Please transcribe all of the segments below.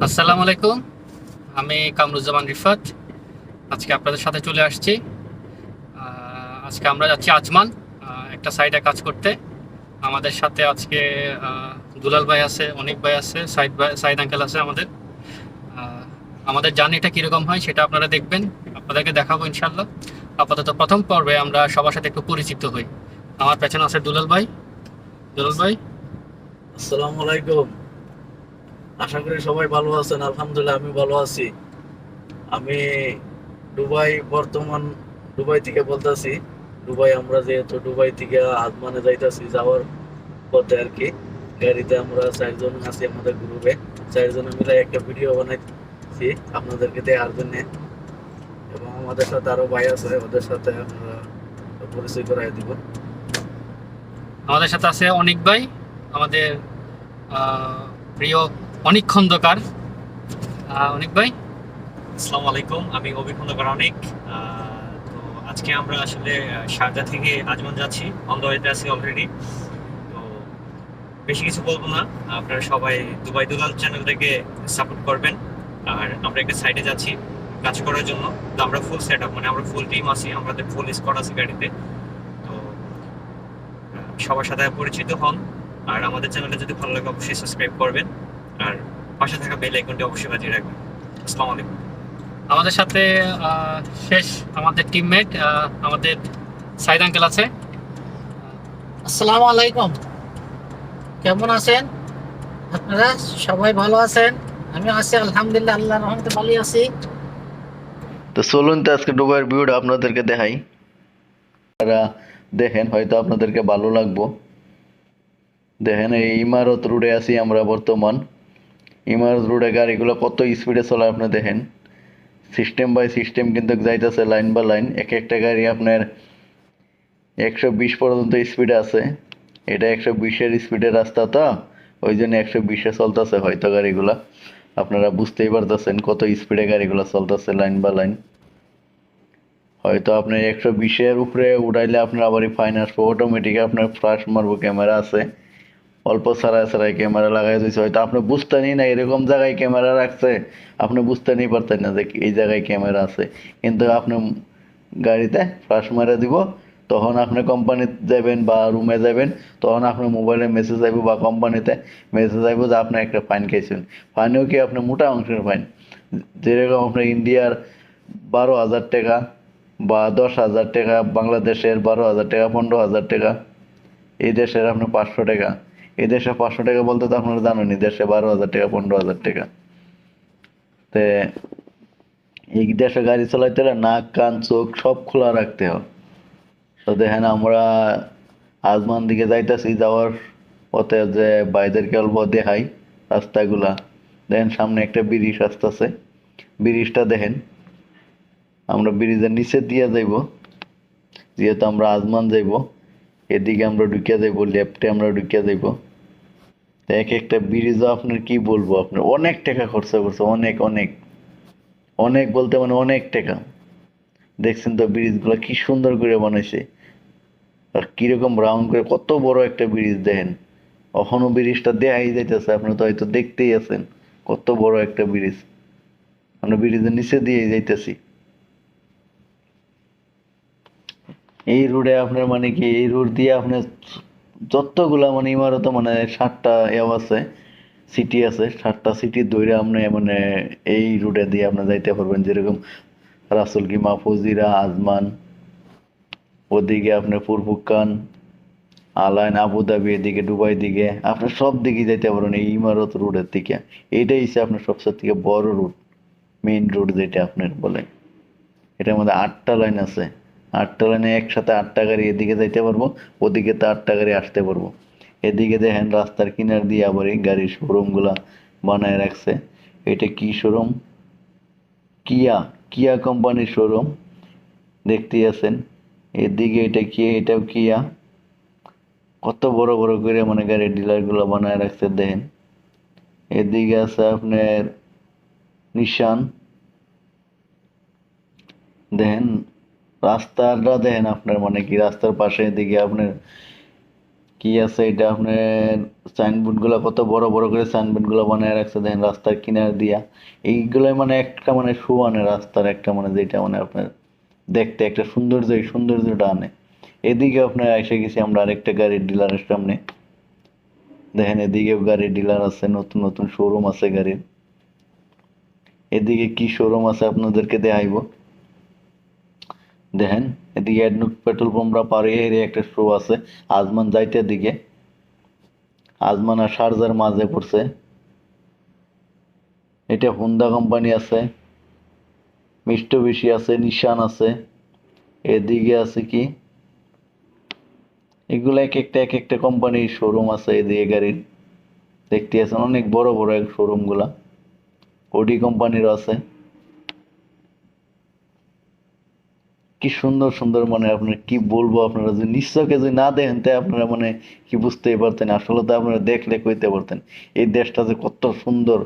আসসালামু আলাইকুম। আমি কামরুজ্জামান রিফাত। আজকে আপনাদের সাথে চলে আসছি। আজকে আমরা যাচ্ছি আজমান, একটা সাইডে কাজ করতে। আমাদের সাথে আজকে দুলাল ভাই আছে, অনিক ভাই আছে, সাইদ আঙ্কেল আছে আমাদের। আহ, আমাদের জার্নিটা কীরকম হয় সেটা আপনারা দেখবেন, আপনাদেরকে দেখাবো ইনশাল্লাহ। আপাতত প্রথম পর্বে আমরা সবার সাথে একটু পরিচিত হই। আমার পেছনে আছে দুলাল ভাই। দুলাল ভাই, আসসালামু আলাইকুম। আশা করি সবাই ভালো আছেন। আলহামদুলিল্লাহ আমি ভালো আছি। আমি দুবাই থেকে বলতেছি। আমরা যেহেতু দুবাই থেকে আজমানে যাইতাছি, যাওয়ার পথে আর কি গাড়িতে আমরা চারজন আছি আমাদের গ্রুপে। চারজনে মিলে একটা ভিডিও বানাইছি আপনাদেরকে দেখার জন্য, এবং আমাদের সাথে আরো ভাই আছে, ওদের সাথে আমরা পরিচয় করাই দিব। আমাদের সাথে আছে অনিক ভাই, আমাদের প্রিয় অনিক খন্দকার। অনিক ভাই, আসসালামু আলাইকুম, আমি অভিখন্দকার অনেক। তো আজকে আমরা আসলে শারজা থেকে আজমান যাচ্ছি, অন দ্য ওয়েতে আছি অলরেডি। তো বেশি কিছু বলবো না, আপনারা সবাই দুবাই দুলাল চ্যানেলটাকে সাপোর্ট করবেন। আর আমরা একটা সাইডে যাচ্ছি কাজ করার জন্য। তো আমরা ফুল সেট আপ, মানে আমরা ফুল টিম আছি, আমাদের ফুল স্কোয়াড আছে গাড়িতে। তো সবার সাথে পরিচিত হন। আর আমাদের চ্যানেলটা যদি ভালো লাগে অবশ্যই সাবস্ক্রাইব করবেন, আর পাশে থাকা বেল আইকনটি অবশ্যই বাজিয়ে রাখবেন। আসসালামু আলাইকুম। আমাদের সাথে আহ, শেষ আমাদের টিমমেট আমাদের সাইদ আঙ্কেল আছে। আসসালামু আলাইকুম। কেমন আছেন আপনারা? সবাই ভালো আছেন? আমি আছি আলহামদুলিল্লাহ, আল্লাহর রহমতে ভালো আছি। তো চলুন তো আজকে দুবাইয়ের ভিউটা আপনাদেরকে দেখাই। আপনারা দেখেন, হয়তো আপনাদেরকে ভালো লাগবো। দেখেন, এই ইমারত রোডে আছি আমরা বর্তমান। ইমারত রোডে গাড়িগুলো কত স্পিডে চলে আপনি দেখেন। সিস্টেম বাই সিস্টেম কিন্তু যাইতেছে, লাইন বা লাইন। এক একটা গাড়ি আপনার 120 পর্যন্ত স্পিডে আছে। এটা 120-এর স্পিডের রাস্তা, তো ওই জন্য 120-এ চলতেছে হয়তো গাড়িগুলা। আপনারা বুঝতেই পারতেছেন কত স্পিডে গাড়িগুলো চলতেছে, লাইন বা লাইন। হয়তো আপনার 120-এর উপরে উঠাইলে আপনার আবার ফাইন আসবো। অটোমেটিক আপনার ফ্লাশ মারবো, ক্যামেরা আছে। অল্প ছাড়াই ছাড়াই ক্যামেরা লাগাই দিয়েছে, হয়তো আপনি বুঝতেনই না এরকম জায়গায় ক্যামেরা রাখছে। আপনি বুঝতেনই পারতেন না যে এই জায়গায় ক্যামেরা আছে। কিন্তু আপনি গাড়িতে ফ্লাশ মারা দিব, তখন আপনি কোম্পানিতে যাবেন বা রুমে যাবেন, তখন আপনার মোবাইলে মেসেজ আইব বা কোম্পানিতে মেসেজ আইব যে আপনি একটা ফাইন খাইছেন। ফাইনও কি আপনি মোটা অংশের ফাইন, যেরকম আপনার ইন্ডিয়ার 12,000 টাকা বা 10,000 টাকা, বাংলাদেশের 12,000 টাকা, 15,000 টাকা, এই দেশের আপনার 500 টাকা। এই দেশে 500 টাকা বলতে তো আপনারা জানেনই, দেশে 12,000 টাকা, 15,000 টাকা। তে এই দেশে গাড়ি চালাইতে হলে নাক কান চোখ সব খোলা রাখতে হয়। তো দেখেন, আমরা আজমান দিকে যাইতাছি। যাওয়ার পথে যে ভাইদেরকে অল্প দেখাই রাস্তাগুলা। দেখেন, সামনে একটা ব্রিজ আসতেছে। ব্রিজটা দেখেন, আমরা ব্রিজের নিচে দিয়ে যাইব, যেহেতু আমরা আজমান যাইব। এদিকে আমরা ঢুকিয়া যাইব, লেফটে আমরা ঢুকিয়া যাইব। এক একটা ব্রিজও আপনার কি বলবো, আপনার অনেক টাকা খরচা করছে, অনেক অনেক অনেক বলতে মানে অনেক টাকা। দেখছেন তো ব্রিজগুলো কি সুন্দর করে বানাইছে, আর কিরকম রাউন্ড করে, কত বড় একটা ব্রিজ দেখেন। এখনো ব্রিজটা দেখাই যাইতেছে, আপনি তো হয়তো দেখতেই আছেন কত বড় একটা ব্রিজ। আমরা ব্রিজের নিচে দিয়ে যাইতেছি। এই রোডে আপনার মানে কি, এই রোড দিয়ে আপনার যতগুলা মানে ইমারত, মানে 7টা আছে, সিটি আছে। 7টা সিটি ধরে আপনি মানে এই রুটে দিয়ে আপনি যাইতে পারবেন। যেরকম রাসুল কিমা, ফজিরা, আজমান, ওদিকে আপনার ফুরফুকান, আলাইন, আবুধাবি, এদিকে দুবাই দিকে, আপনি সব দিকে যাইতে পারবেন এই ইমারত রোডের দিকে। এইটাই হচ্ছে আপনার সবচেয়ে থেকে বড় রুট, মেইন রোড যেটা আপনার বলে। এটার মধ্যে 8টা লাইন আছে। 8টা লাইনে একসাথে 8টা গাড়ি এদিকে যাইতে পারবো, ওদিকে তো 8টা গাড়ি আসতে পারবো। এদিকে দেখেন রাস্তার কিনার দিয়ে আবার এই গাড়ির শোরুম গুলা বানায় রাখছে। এটা কি শোরুম? কিয়া, কিয়া কোম্পানির শোরুম, দেখতেই আছেন। এদিকে এটা কি, এটাও কিয়া। কত বড় বড় করে মানে গাড়ির ডিলার গুলো বানায় রাখছে দেখেন। এদিকে আছে আপনার নিশান। দেখেন রাস্তাটা দেখেন আপনার, মানে কি রাস্তার পাশে এদিকে আপনার কি আছে এটা আপনার সাইনবোর্ড গুলা কত বড় বড় করে সাইনবোর্ড গুলা বানায় রাখছে দেখেন রাস্তার কিনারে দিয়া। এইগুলাই মানে একটা মানে শো আনে রাস্তার একটা মানে যেটা মানে আপনার দেখতে একটা সৌন্দর্যটা আনে। এদিকে আপনার এসে গেছি আমরা আরেকটা গাড়ির ডিলারের সামনে। দেখেন এদিকেও গাড়ির ডিলার আছে, নতুন নতুন শোরুম আছে গাড়ির। এদিকে কি শোরুম আছে আপনাদেরকে দেখাইবো। দেখেন এদিকে অ্যাডনুক পেট্রোল পাম্পরা পারে একটা শো আছে আজমান যাইতে দিকে। আজমান আর শারজার মাঝে পড়ছে। এটা হোন্ডা কোম্পানি আছে, মিষ্টবিশি আছে, নিশান আছে। এদিকে আছে কি এগুলো এক একটা কোম্পানির শোরুম আছে এদিকে গাড়ির। দেখতে আছেন অনেক বড় বড় এক শোরুম গুলা। ওডি কোম্পানিরও আছে। কি সুন্দর সুন্দর মানে আপনার কি বলবো, আপনারা যদি নিশ্চয়কে যদি না দেখেন তাই আপনারা মানে কি বুঝতেই পারতেন। আসলে তো আপনারা দেখলে কইতে পারতেন এই দেশটা যে কত সুন্দর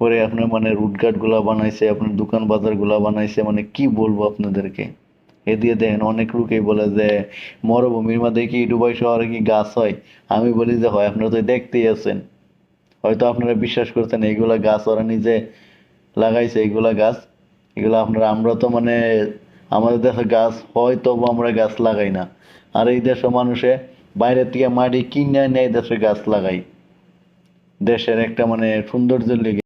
করে আপনার মানে রুটঘাট গুলা বানাইছে, আপনার দোকান বাজার গুলা বানাইছে, মানে কি বলবো আপনাদেরকে। এদিকে দেখেন অনেক লোকেই বলে যে মরুভূমির মধ্যে কি দুবাই শহরে কি গাছ হয়। আমি বলি যে হয়, আপনারা তো দেখতেই আছেন। হয়তো আপনারা বিশ্বাস করছেন এইগুলা গাছ ওরা নিজে লাগাইছে, এইগুলা গাছ এগুলো আপনারা আমরা তো মানে আমাদের দেশে গাছ হয় তবু আমরা গাছ লাগাই না। আর এই দেশের মানুষে বাইরের থেকে মাটি কিনে নেয় দেশে গাছ লাগাই, দেশের একটা মানে সৌন্দর্যের লেগে।